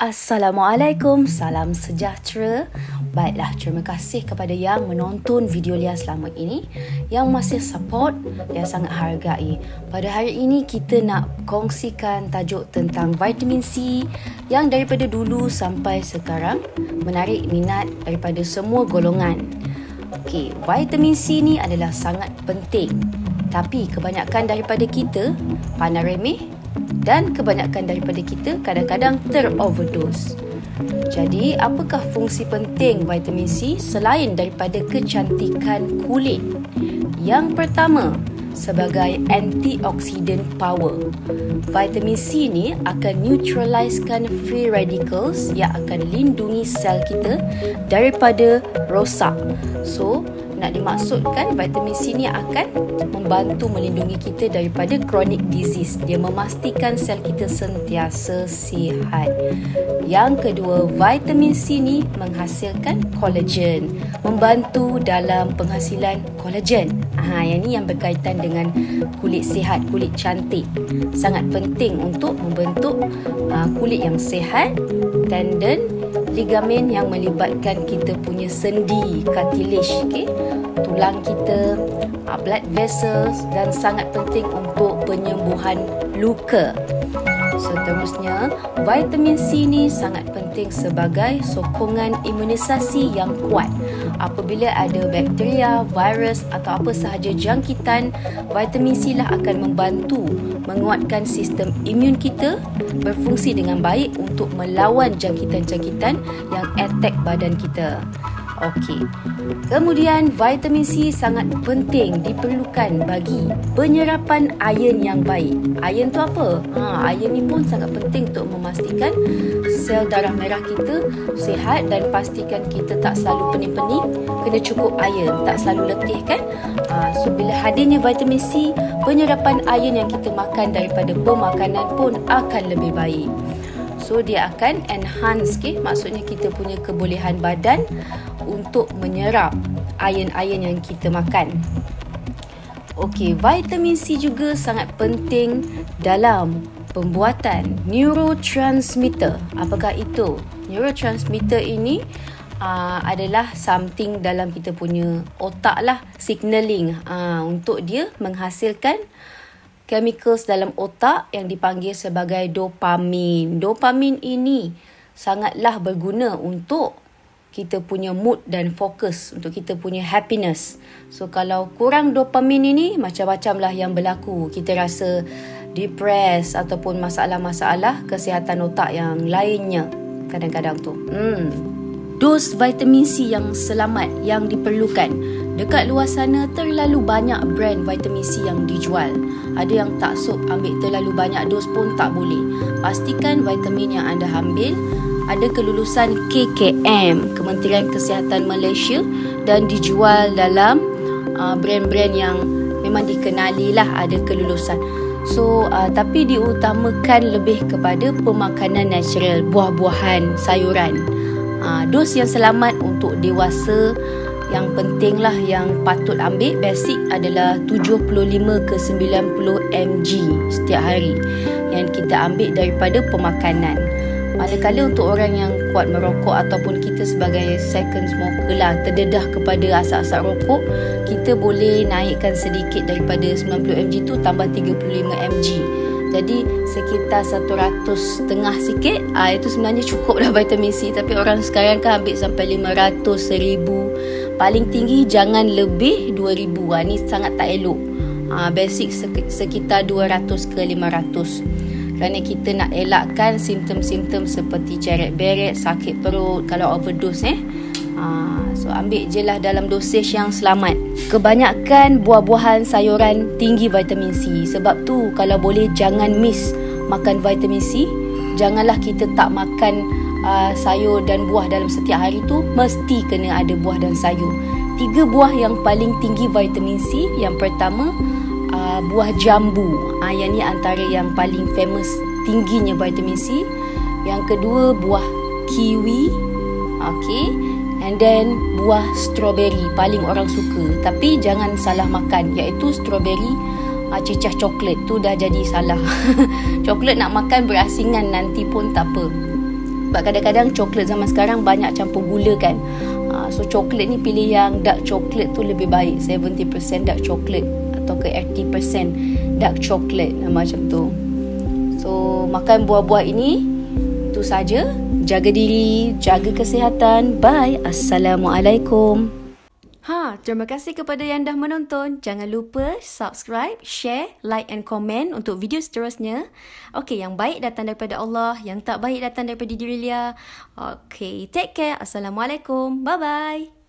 Assalamualaikum, salam sejahtera. Baiklah, terima kasih kepada yang menonton video Lia selama ini, yang masih support, Lia sangat hargai. Pada hari ini kita nak kongsikan tajuk tentang vitamin C yang daripada dulu sampai sekarang menarik minat daripada semua golongan. Okey, vitamin C ni adalah sangat penting, tapi kebanyakan daripada kita pandang remeh dan kebanyakan daripada kita kadang-kadang teroverdose. Jadi, apakah fungsi penting vitamin C selain daripada kecantikan kulit? Yang pertama, sebagai antioxidant power. Vitamin C ni akan neutralisekan free radicals yang akan lindungi sel kita daripada rosak. So, nak dimaksudkan vitamin C ni akan membantu melindungi kita daripada chronic disease. Dia memastikan sel kita sentiasa sihat. Yang kedua, vitamin C ni menghasilkan collagen, membantu dalam penghasilan collagen. Yang ni yang berkaitan dengan kulit sihat, kulit cantik. Sangat penting untuk membentuk kulit yang sihat, tendon, ligamen yang melibatkan kita punya sendi, cartilage, tulang kita, blood vessels, dan sangat penting untuk penyembuhan luka. Seterusnya, vitamin C ni sangat penting sebagai sokongan imunisasi yang kuat. Apabila ada bakteria, virus atau apa sahaja jangkitan, vitamin C lah akan membantu menguatkan sistem imun kita berfungsi dengan baik untuk melawan jangkitan-jangkitan yang attack badan kita. Okey. Kemudian vitamin C sangat penting diperlukan bagi penyerapan iron yang baik. Iron tu apa? Iron ni pun sangat penting untuk memastikan sel darah merah kita sihat dan pastikan kita tak selalu pening-pening, kena cukup iron, tak selalu letih kan? So bila hadirnya vitamin C, penyerapan iron yang kita makan daripada pemakanan pun akan lebih baik. So dia akan enhance, maksudnya kita punya kebolehan badan untuk menyerap iron-iron yang kita makan. Okey, vitamin C juga sangat penting dalam pembuatan neurotransmitter. Apakah itu? Neurotransmitter ini adalah something dalam kita punya otak lah, signaling untuk dia menghasilkan chemicals dalam otak yang dipanggil sebagai dopamin. Dopamin ini sangatlah berguna untuk kita punya mood dan fokus, untuk kita punya happiness. So kalau kurang dopamin ini, macam-macam lah yang berlaku. Kita rasa depressed ataupun masalah-masalah kesihatan otak yang lainnya kadang-kadang tu. Dos vitamin C yang selamat yang diperlukan. Dekat luar sana terlalu banyak brand vitamin C yang dijual. Ada yang taksub ambil terlalu banyak dos pun tak boleh. Pastikan vitamin yang anda ambil ada kelulusan KKM, Kementerian Kesihatan Malaysia, dan dijual dalam brand-brand yang memang dikenali lah, ada kelulusan. So tapi diutamakan lebih kepada pemakanan natural, buah-buahan, sayuran. Dos yang selamat untuk dewasa yang penting lah, yang patut ambil basic adalah 75 ke 90 mg setiap hari yang kita ambil daripada pemakanan. Manakala untuk orang yang kuat merokok ataupun kita sebagai second smoker lah, terdedah kepada asap-asap rokok, kita boleh naikkan sedikit daripada 90 mg tu tambah 35 mg. Jadi sekitar 100 setengah sikit, itu sebenarnya cukup dah vitamin C. Tapi orang sekarang kan ambil sampai 500, 1000. Paling tinggi jangan lebih 2000. Ni sangat tak elok. Basic sekitar 200 ke 500. Kerana kita nak elakkan simptom-simptom seperti ceret-beret, sakit perut kalau overdose. So ambil je lah dalam dosage yang selamat. Kebanyakan buah-buahan, sayuran tinggi vitamin C. Sebab tu kalau boleh jangan miss makan vitamin C. Janganlah kita tak makan sayur dan buah dalam setiap hari tu. Mesti kena ada buah dan sayur. 3 buah yang paling tinggi vitamin C. Yang pertama, buah jambu. Yang ni antara yang paling famous tingginya vitamin C. Yang kedua, buah kiwi. And then buah strawberry paling orang suka. Tapi jangan salah makan, iaitu strawberry cecah coklat tu dah jadi salah. Coklat nak makan berasingan nanti pun tak apa. Sebab kadang-kadang coklat zaman sekarang banyak campur gula kan. So coklat ni pilih yang dark coklat tu lebih baik. 70% dark coklat atau ke 80% dark coklat, macam tu. So makan buah-buah ini. Itu saja. Jaga diri, jaga kesihatan. Bye. Assalamualaikum. Terima kasih kepada yang dah menonton. Jangan lupa subscribe, share, like and comment untuk video seterusnya. Okey, yang baik datang daripada Allah, yang tak baik datang daripada diri Lia. Okey, take care. Assalamualaikum. Bye-bye.